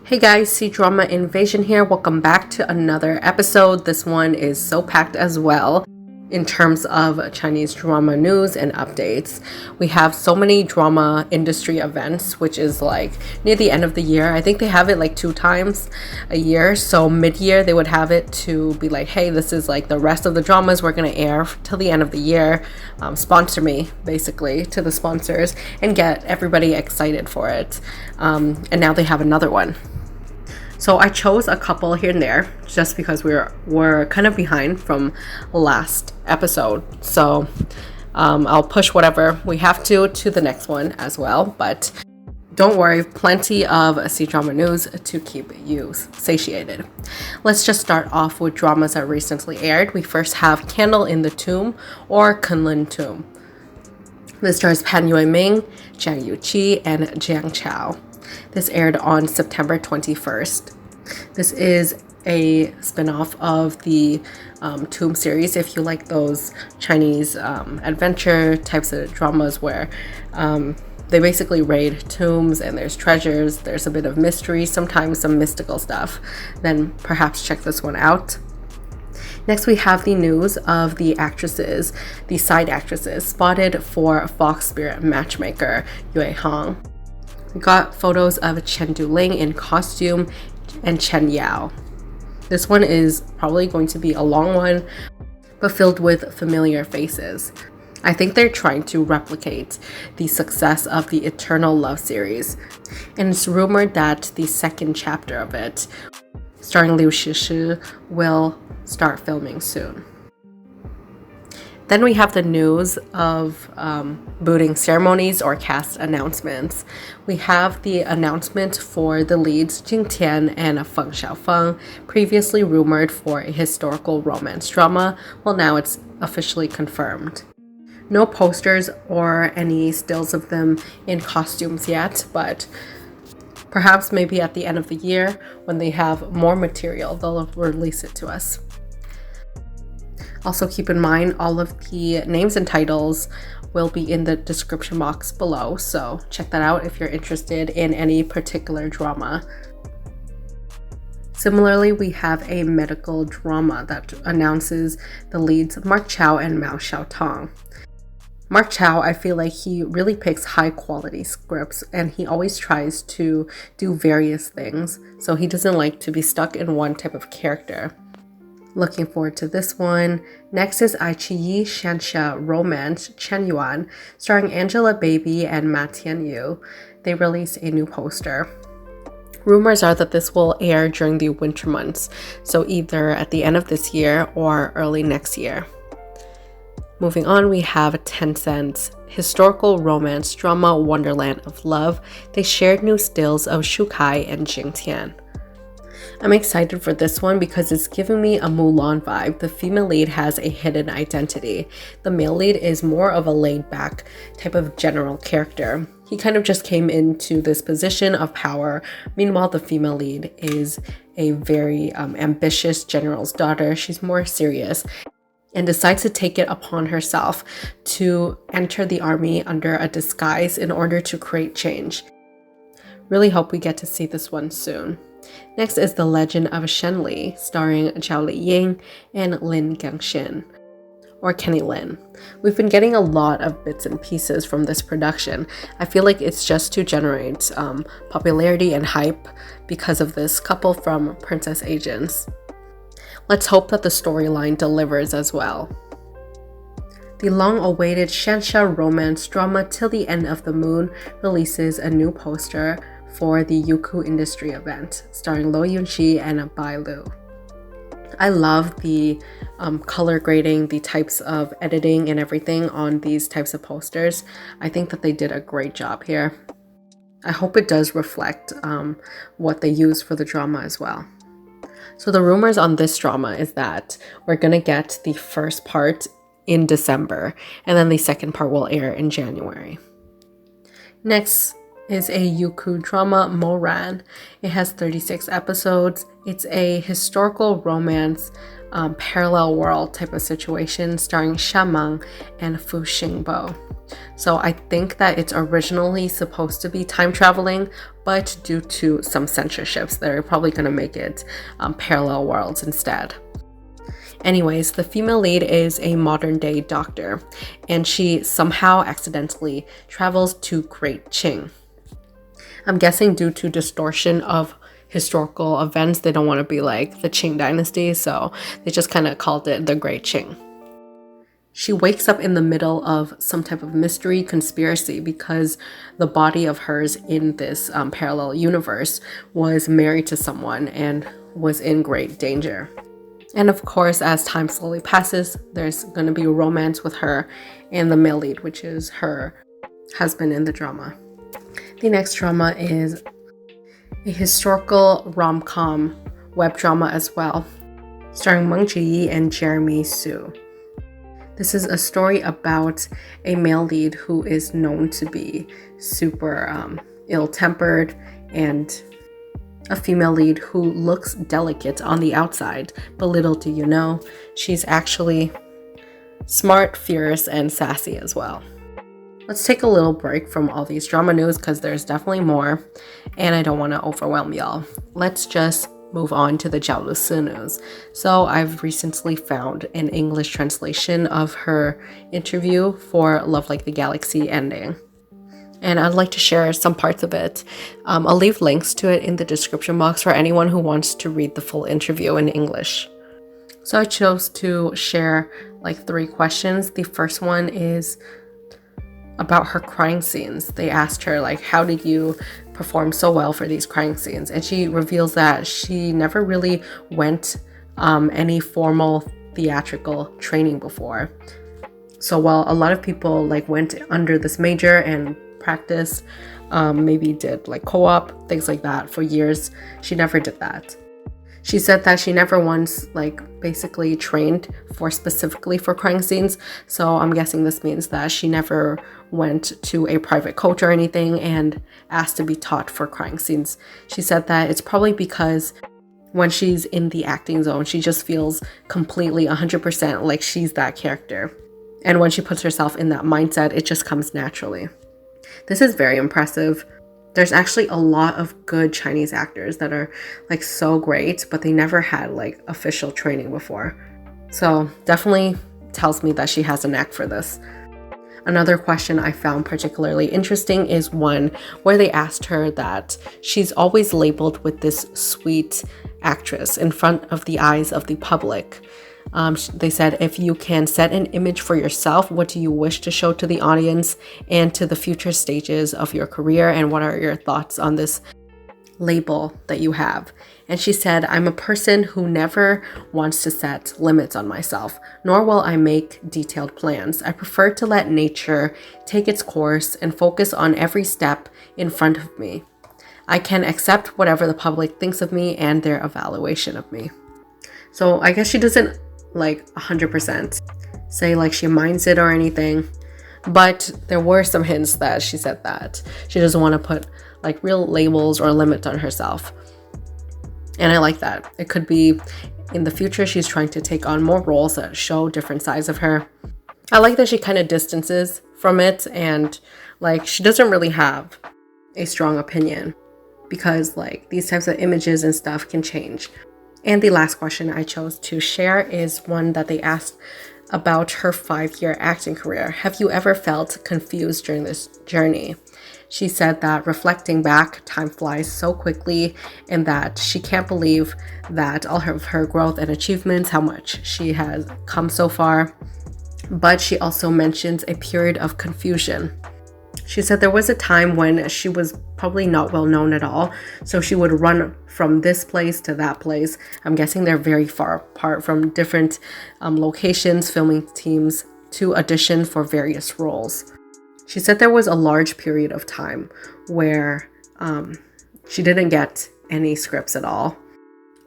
Hey guys, Cdrama Invasion here. Welcome back to another episode. This one is so packed as well in terms of Chinese drama news and updates. We have so many drama industry events, which is like near the end of the year. I think they have it like 2 times a year. So mid-year they would have it to be like, hey, this is like the rest of the dramas we're going to air till the end of the year. Sponsor me, basically, to the sponsors and get everybody excited for it. And now they have another one. So I chose a couple here and there just because we're kind of behind from last episode. So I'll push whatever we have to the next one as well. But don't worry, plenty of C-drama news to keep you satiated. Let's just start off with dramas that recently aired. We first have Candle in the Tomb or Kunlun Tomb. This stars Pan Yueming, Jiang Yuqi, and Jiang Chao. This aired on September 21st. This is a spin-off of the Tomb series. If you like those Chinese adventure types of dramas where they basically raid tombs and there's treasures, there's a bit of mystery, sometimes some mystical stuff, then perhaps check this one out. Next, we have the news of the side actresses spotted for Fox Spirit matchmaker Yue. We got photos of Chen Duling in costume and Chen Yao. This one is probably going to be a long one, but filled with familiar faces. I think they're trying to replicate the success of the Eternal Love series, and it's rumored that the second chapter of it, starring Liu Shishi, will start filming soon. Then we have the news of booting ceremonies or cast announcements. We have the announcement for the leads Jing Tian and Feng Shaofeng, previously rumored for a historical romance drama. Well, now it's officially confirmed. No posters or any stills of them in costumes yet, but perhaps maybe at the end of the year when they have more material, they'll release it to us. Also keep in mind all of the names and titles will be in the description box below, so check that out if you're interested in any particular drama. Similarly, we have a medical drama that announces the leads Mark Chao and Mao Xiaotong. Mark Chao, I feel like he really picks high quality scripts and he always tries to do various things, so he doesn't like to be stuck in one type of character. Looking forward to this one. Next is QIYI xianxia romance Chen Yuan, starring Angelababy and Ma Tianyu. They released a new poster. Rumors are that this will air during the winter months, so either at the end of this year or early next year. Moving on, we have Tencent's historical romance drama Wonderland of Love. They shared new stills of Shu Kai and Jing Tian. I'm excited for this one because it's giving me a Mulan vibe. The female lead has a hidden identity. The male lead is more of a laid-back type of general character. He kind of just came into this position of power. Meanwhile, the female lead is a very ambitious general's daughter. She's more serious and decides to take it upon herself to enter the army under a disguise in order to create change. Really hope we get to see this one soon. Next is the Legend of Shen Li, starring Zhao Liying and Gengxin, or Kenny Lin. We've been getting a lot of bits and pieces from this production. I feel like it's just to generate popularity and hype because of this couple from Princess Agents. Let's hope that the storyline delivers as well. The long-awaited xianxia romance drama Till the End of the Moon releases a new poster for the Youku Industry Event, starring Yunxi and Bai Lu. I love the color grading, the types of editing and everything on these types of posters. I think that they did a great job here. I hope it does reflect what they use for the drama as well. So the rumors on this drama is that we're gonna get the first part in December, and then the second part will air in January. Next, is a Youku drama, Moran. It has 36 episodes. It's a historical romance, parallel world type of situation starring Meng and Xinbo. So I think that it's originally supposed to be time traveling, but due to some censorships, they're probably going to make it parallel worlds instead. Anyways, the female lead is a modern day doctor, and she somehow accidentally travels to Great Qing. I'm guessing due to distortion of historical events, they don't want to be like the Qing dynasty, so they just kind of called it the Great Qing. She wakes up in the middle of some type of mystery conspiracy because the body of hers in this parallel universe was married to someone and was in great danger. And of course, as time slowly passes, there's going to be a romance with her and the male lead, which is her husband in the drama. The next drama is a historical rom-com web drama as well, starring Meng and Jeremy Su. This is a story about a male lead who is known to be super ill-tempered, and a female lead who looks delicate on the outside, but little do you know, she's actually smart, fierce, and sassy as well. Let's take a little break from all these drama news because there's definitely more, and I don't want to overwhelm y'all. Let's just move on to the Zhao Lusi news. So I've recently found an English translation of her interview for Love Like the Galaxy ending, and I'd like to share some parts of it. I'll leave links to it in the description box for anyone who wants to read the full interview in English. So I chose to share like 3 questions. The first one is about her crying scenes. They asked her like, how did you perform so well for these crying scenes? And she reveals that she never really went any formal theatrical training before. So while a lot of people like went under this major and practiced, maybe did like co-op, things like that for years, she never did that. She said that she never once like basically trained specifically for crying scenes. So I'm guessing this means that she never went to a private coach or anything and asked to be taught for crying scenes. She said that it's probably because when she's in the acting zone, she just feels completely 100% like she's that character. And when she puts herself in that mindset, it just comes naturally. This is very impressive. There's actually a lot of good Chinese actors that are like so great, but they never had like official training before. So definitely tells me that she has a knack for this. Another question I found particularly interesting is one where they asked her that she's always labeled with this sweet actress in front of the eyes of the public. They said, if you can set an image for yourself, what do you wish to show to the audience and to the future stages of your career? And what are your thoughts on this label that you have? And she said, I'm a person who never wants to set limits on myself, nor will I make detailed plans. I prefer to let nature take its course and focus on every step in front of me. I can accept whatever the public thinks of me and their evaluation of me. So I guess she doesn't like 100% say like she minds it or anything, but there were some hints that she said that she doesn't want to put like real labels or limits on herself. And I like that. It could be in the future she's trying to take on more roles that show different sides of her. I like that she kind of distances from it, and like she doesn't really have a strong opinion because like these types of images and stuff can change. And the last question I chose to share is one that they asked about her 5-year acting career. Have you ever felt confused during this journey? She said that reflecting back, time flies so quickly, and that she can't believe that all of her growth and achievements, how much she has come so far. But she also mentions a period of confusion. She said there was a time when she was probably not well known at all, so she would run from this place to that place. I'm guessing they're very far apart from different locations, filming teams, to audition for various roles. She said there was a large period of time where she didn't get any scripts at all,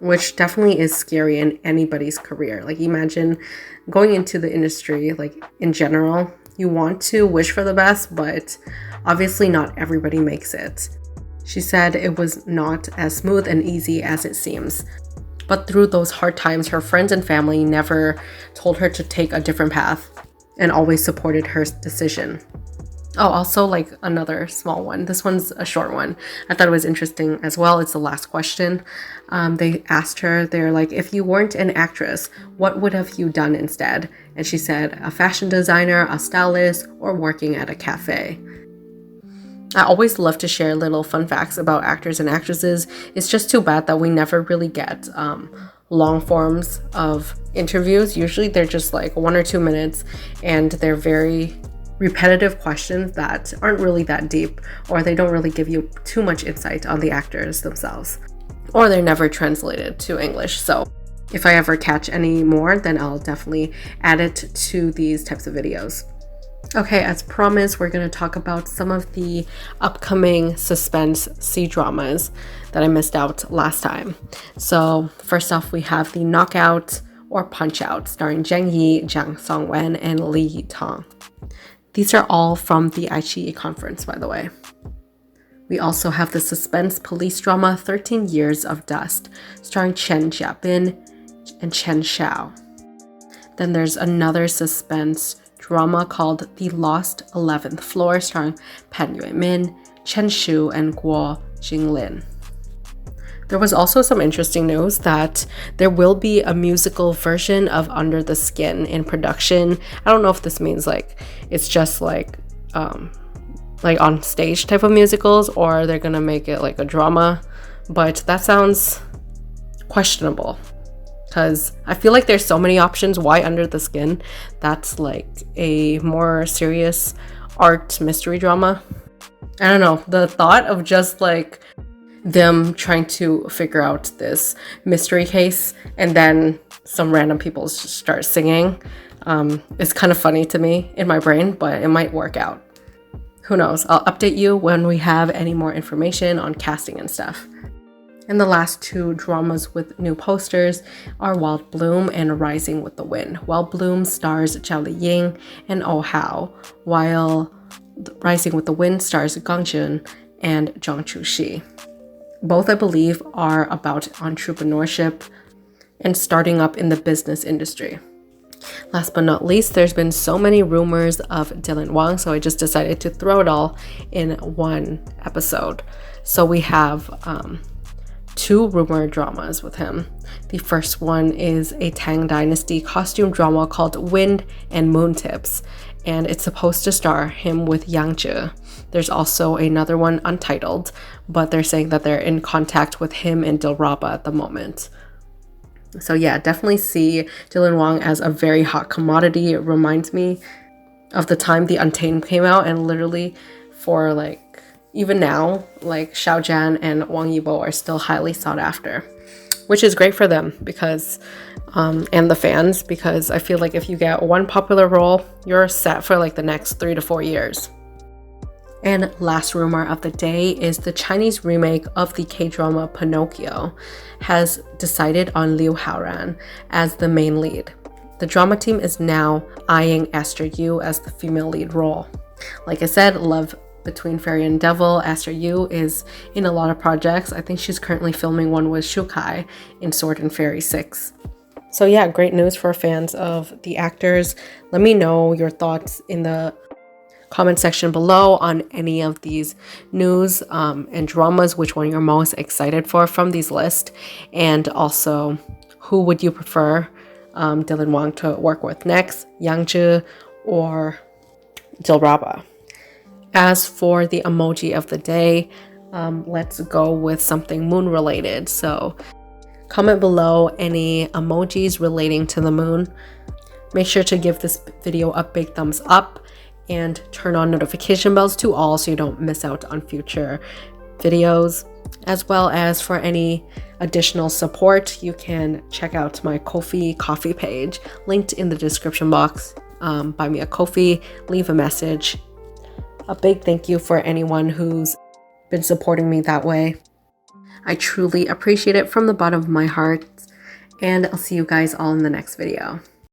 which definitely is scary in anybody's career. Like imagine going into the industry, like in general, you want to wish for the best, but Obviously, not everybody makes it. She said it was not as smooth and easy as it seems. But through those hard times, her friends and family never told her to take a different path and always supported her decision. Oh, also like another small one. This one's a short one. I thought it was interesting as well. It's the last question. They asked her, they're like, if you weren't an actress, what would have you done instead? And she said, a fashion designer, a stylist, or working at a cafe. I always love to share little fun facts about actors and actresses. It's just too bad that we never really get long forms of interviews. Usually they're just like 1 or 2 minutes and they're very repetitive questions that aren't really that deep, or they don't really give you too much insight on the actors themselves, or they're never translated to English. So if I ever catch any more, then I'll definitely add it to these types of videos. Okay, as promised, we're going to talk about some of the upcoming suspense Cdramas that I missed out last time. So first off, we have the Knockout or Punch Out, starring Zhang Yi, Jiang Songwen, and Li Tong. These are all from the QIYI conference, by the way. We also have the suspense police drama 13 Years of Dust, starring Chen Duling and Chen Yao. Then there's another suspense drama called The Lost 11th Floor, starring Pan Yueming, Chen Shu, and Guo Jinglin. There was also some interesting news that there will be a musical version of Under the Skin in production. I don't know if this means like it's just like on stage type of musicals, or they're gonna make it like a drama, but that sounds questionable because I feel like there's so many options. Why Under the Skin? That's like a more serious art mystery drama. I don't know, the thought of just like them trying to figure out this mystery case and then some random people just start singing is kind of funny to me in my brain, but it might work out. Who knows? I'll update you when we have any more information on casting and stuff. And the last 2 dramas with new posters are Wild Bloom and Rising with the Wind. Wild Bloom stars Zhao Liying and Oh Hao, while Rising with the Wind stars Gengxin and Zhang Chuxi. Both, I believe, are about entrepreneurship and starting up in the business industry. Last but not least, there's been so many rumors of Dylan Wang, so I just decided to throw it all in one episode. So we have 2 rumored dramas with him. The first one is a Tang Dynasty costume drama called Wind and Moon Tips, and it's supposed to star him with Yangzhi. There's also another one untitled, but they're saying that they're in contact with him and Dilreba at the moment. So yeah, definitely see Dylan Wang as a very hot commodity. It reminds me of the time The Untamed came out, and literally for like even now, like Xiao Zhan and Wang Yibo are still highly sought after, which is great for them because and the fans, because I feel like if you get one popular role, you're set for like the next 3 to 4 years. And last rumor of the day is the Chinese remake of the K-drama Pinocchio has decided on Liu Haoran as the main lead. The drama team is now eyeing Esther Yu as the female lead role. Like I said, love between Fairy and Devil. Esther Yu is in a lot of projects. I think she's currently filming one with Shu Kai in Sword and Fairy 6. So yeah, great news for fans of the actors. Let me know your thoughts in the comment section below on any of these news and dramas, which one you're most excited for from these lists, and also who would you prefer Dylan Wang to work with next, Yangzhi or Dilreba. As for the emoji of the day, let's go with something moon related. So comment below any emojis relating to the moon. Make sure to give this video a big thumbs up and turn on notification bells to all so you don't miss out on future videos. As well as for any additional support, you can check out my Ko-fi coffee page linked in the description box. Buy me a Ko-fi, leave a message. A big thank you for anyone who's been supporting me that way. I truly appreciate it from the bottom of my heart, and I'll see you guys all in the next video.